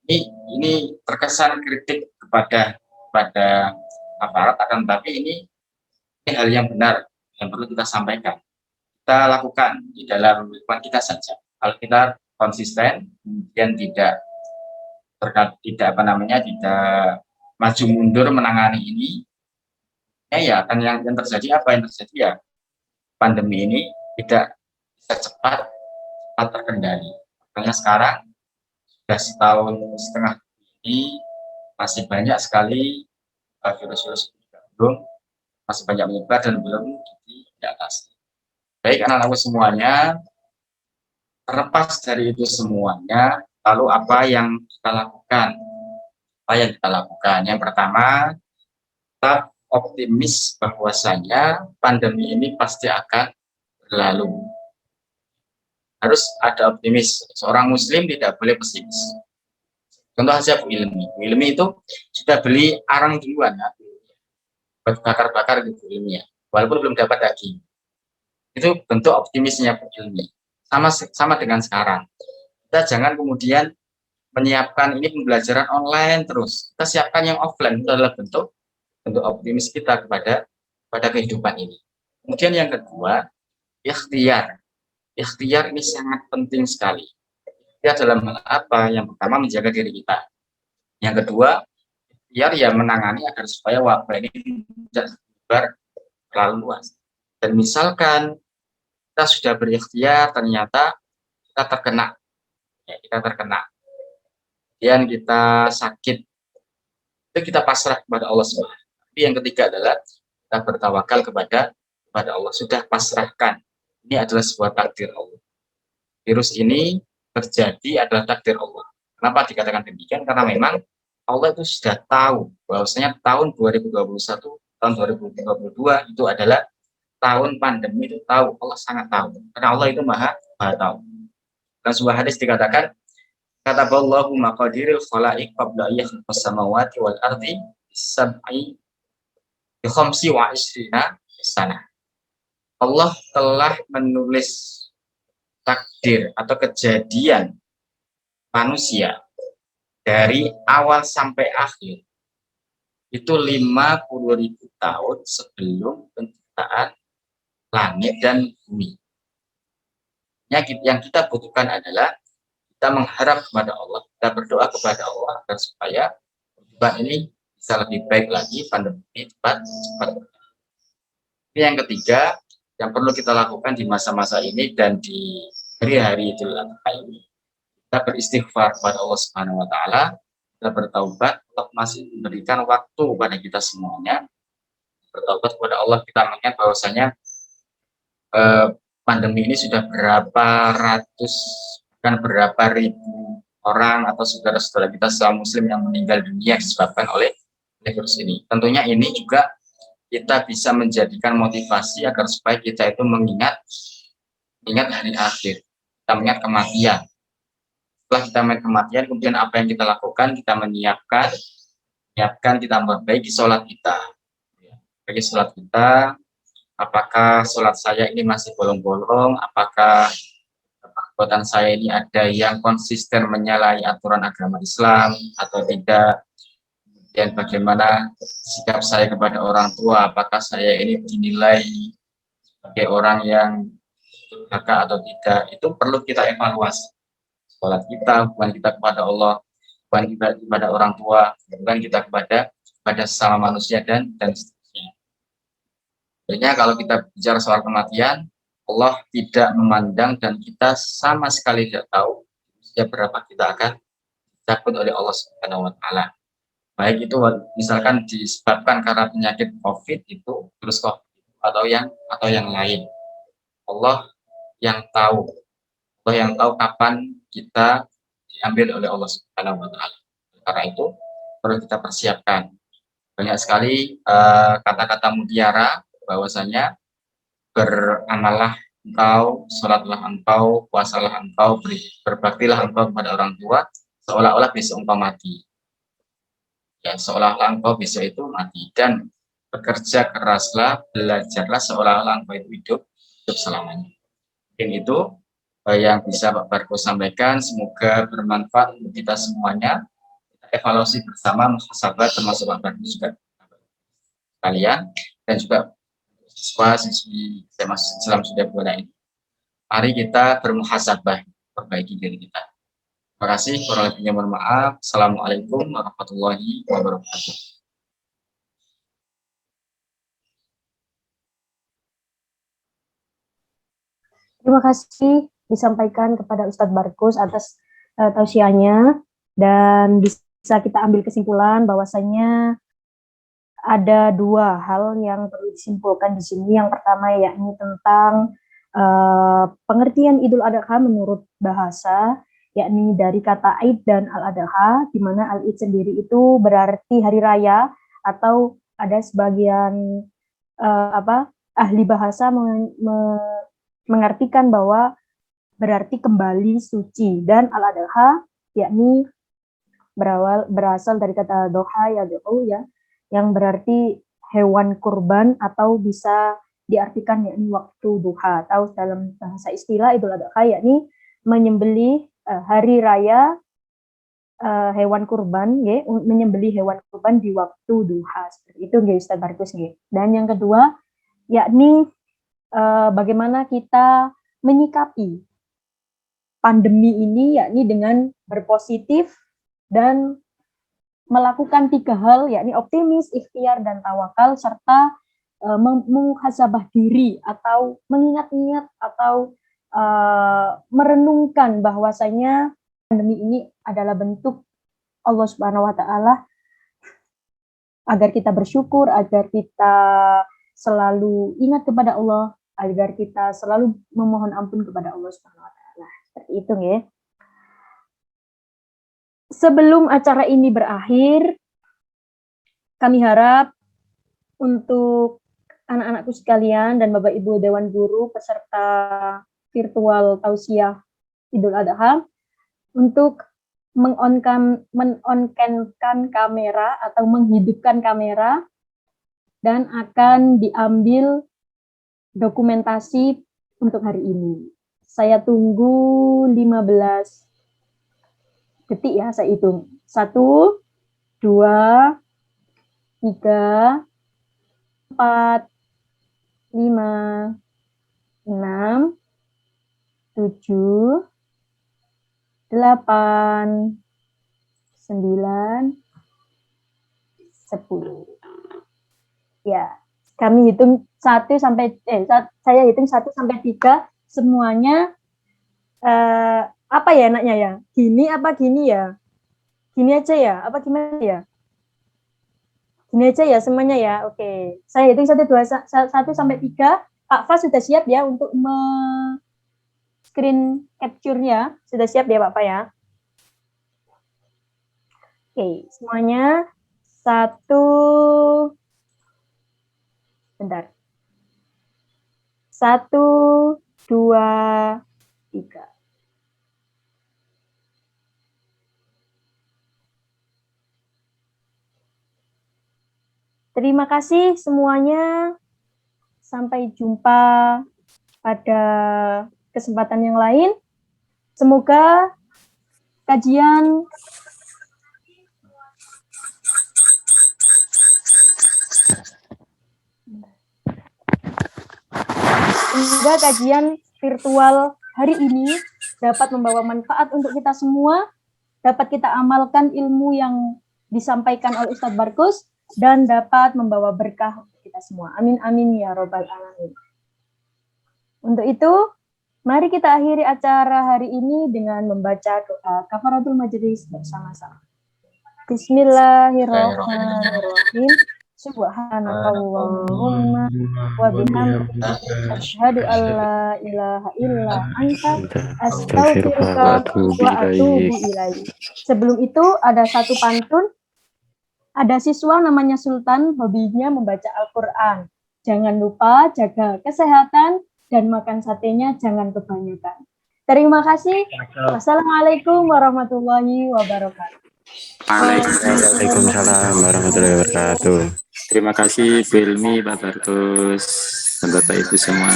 Ini terkesan kritik kepada aparat, akan tapi ini hal yang benar yang perlu kita sampaikan. Kita lakukan di dalam lingkungan kita saja. Kalau kita konsisten, kemudian tidak maju mundur menangani ini, ya akan yang terjadi apa yang terjadi ya, pandemi ini tidak bisa cepat terkendali. Makanya sekarang sudah setahun setengah ini masih banyak sekali virus-virus belum, masih banyak menyebar dan belum diatasi. Baik anak-anakku semuanya, terlepas dari itu semuanya, lalu apa yang kita lakukan? Yang pertama, tetap optimis bahwasanya pandemi ini pasti akan berlalu. Harus ada optimis. Seorang muslim tidak boleh pesimis. Contoh saja Bu Ilmi. Bu Ilmi itu sudah beli arang duluan, ya, bakar-bakar gitu ilmiah, walaupun belum dapat daging. Itu bentuk optimisnya Bu Ilmi. Sama dengan sekarang. Kita jangan kemudian menyiapkan ini pembelajaran online terus. Kita siapkan yang offline, itu adalah bentuk optimis kita kepada kehidupan ini. Kemudian yang kedua, ikhtiar. Ikhtiar ini sangat penting sekali. Ikhtiar dalam hal apa? Yang pertama menjaga diri kita. Yang kedua, ikhtiar ya menangani agar supaya wabah ini tidak tersebar terlalu luas. Dan misalkan kita sudah berikhtiar, ternyata kita terkena, kemudian kita sakit, itu kita pasrah kepada Allah SWT. Tapi yang ketiga adalah kita bertawakal kepada Allah, sudah pasrahkan. Ini adalah sebuah takdir Allah. Virus ini terjadi adalah takdir Allah. Kenapa dikatakan demikian? Karena memang Allah itu sudah tahu bahwasanya tahun 2021, tahun 2022 itu adalah tahun pandemi, itu tahu, Allah sangat tahu. Karena Allah itu maha tahu. Dan sebuah hadis dikatakan, kataballahu maqadiril khalaiq qabla yakhluqas samawati wal ardi sab'i bi khamsi wa isrina sana. Allah telah menulis takdir atau kejadian manusia dari awal sampai akhir itu 50.000 tahun sebelum penciptaan langit dan bumi. Yang kita butuhkan adalah kita mengharap kepada Allah, kita berdoa kepada Allah agar supaya perubahan ini bisa lebih baik lagi, pandemi cepat. Ini yang ketiga yang perlu kita lakukan di masa-masa ini dan di hari-hari Idul Adha ini. Kita beristighfar kepada Allah Subhanahu wa taala, kita bertaubat, Allah masih memberikan waktu kepada kita semuanya. Bertaubat kepada Allah, kita mengingat bahwasanya pandemi ini sudah berapa ratus, bukan berapa ribu orang atau saudara-saudara kita Islam Muslim yang meninggal dunia disebabkan oleh virus ini. Tentunya ini juga kita bisa menjadikan motivasi agar supaya kita itu mengingat hari akhir, kita mengingat kematian. Setelah kita mengingat kematian, kemudian apa yang kita lakukan? Kita menyiapkan, kita memperbaiki sholat kita. Bagi sholat kita, apakah sholat saya ini masih bolong-bolong? Apakah perbuatan saya ini ada yang konsisten menyalahi aturan agama Islam atau tidak? Dan bagaimana sikap saya kepada orang tua, apakah saya ini dinilai sebagai orang yang durhaka atau tidak? Itu perlu kita evaluasi. Sholat kita, hubungan kita kepada Allah, hubungan kita kepada orang tua, hubungan kita kepada sesama manusia dan seterusnya. Sebenarnya kalau kita bicara soal kematian, Allah tidak memandang dan kita sama sekali tidak tahu usia berapa kita akan dicabut oleh Allah Subhanahu wa taala. Baik itu misalkan disebabkan karena penyakit COVID itu, virus COVID atau yang lain. Allah yang tahu. Allah yang tahu kapan kita diambil oleh Allah Subhanahu wa taala. Karena itu perlu kita persiapkan. Banyak sekali kata-kata mutiara bahwasanya beramallah engkau, sholatlah engkau, puasalah engkau, berbaktilah engkau kepada orang tua, seolah-olah besok engkau mati. Ya, seolah-olah engkau besok itu mati, dan bekerja keraslah, belajarlah seolah-olah engkau itu hidup selamanya. Mungkin itu yang bisa Pak Barko sampaikan, semoga bermanfaat untuk kita semuanya. Kita evaluasi bersama, muhasabah termasuk Pak Barko juga kalian, dan juga siswa-siswi SMA Islam Sudah Buana ini. Mari kita bermuhasabah, perbaiki diri kita. Terima kasih, kurang lebihnya mohon maaf. Assalamualaikum warahmatullahi wabarakatuh. Terima kasih disampaikan kepada Ustadz Barkus atas tausiahnya, dan bisa kita ambil kesimpulan bahwasanya ada dua hal yang perlu disimpulkan di sini. Yang pertama yakni tentang pengertian Idul Adha menurut bahasa, yakni dari kata Aid dan Al-Adha, di mana Al-Id sendiri itu berarti hari raya, atau ada sebagian ahli bahasa mengartikan bahwa berarti kembali suci, dan Al-Adha yakni berasal dari kata doha ya, yang berarti hewan kurban, atau bisa diartikan yakni waktu duha, atau dalam bahasa istilah Idul Adha yakni menyembelih hari raya hewan kurban, menyembelih hewan kurban di waktu duha. Seperti itu Ustaz Barkus. Dan yang kedua yakni bagaimana kita menyikapi pandemi ini, yakni dengan berpositif dan melakukan 3 hal, yakni optimis, ikhtiar, dan tawakal, serta memuhasabah diri atau mengingat-ingat atau merenungkan bahwasanya pandemi ini adalah bentuk Allah Subhanahu wa taala agar kita bersyukur, agar kita selalu ingat kepada Allah, agar kita selalu memohon ampun kepada Allah Subhanahu wa taala. Seperti itu nggih. Sebelum acara ini berakhir, kami harap untuk anak-anakku sekalian dan Bapak Ibu Dewan Guru peserta virtual tausiah Idul Adha untuk men-on-kan kamera atau menghidupkan kamera dan akan diambil dokumentasi untuk hari ini. Saya tunggu 15 detik ya, saya hitung. 1, 2, 3, 4, 5, 6, 7, 8, 9, 10. Ya, kami hitung 1 sampai saya hitung 1 sampai 3 semuanya apa ya enaknya ya? Gini apa gini ya? Gini aja ya? Apa gimana ya? Gini aja ya semuanya ya. Oke. Saya hitung 1 sampai 3. Pak Fas sudah siap ya untuk screen capture-nya? Sudah siap ya Pak ya? Oke, semuanya 1. Bentar. 1, 2, 3. Terima kasih semuanya. Sampai jumpa pada kesempatan yang lain. Semoga kajian virtual hari ini dapat membawa manfaat untuk kita semua, dapat kita amalkan ilmu yang disampaikan oleh Ustadz Barkus, dan dapat membawa berkah untuk kita semua. Amin amin ya robbal alamin. Untuk itu, mari kita akhiri acara hari ini dengan membaca doa kafaratul majelis bersama-sama. Bismillahirrahmanirrahim. Subhanakallahumma wa bihamdika asyhadu an la ilaha illa anta astaghfiruka wa atubu ilaik. Sebelum itu ada satu pantun. Ada siswa namanya Sultan, hobinya membaca Al-Quran. Jangan lupa jaga kesehatan dan makan satenya jangan kebanyakan. Terima kasih. Wassalamualaikum warahmatullahi wabarakatuh. Waalaikumsalam warahmatullahi wabarakatuh. Terima kasih Bu Ilmi, Pak Bartus, dan Bapak Ibu semua.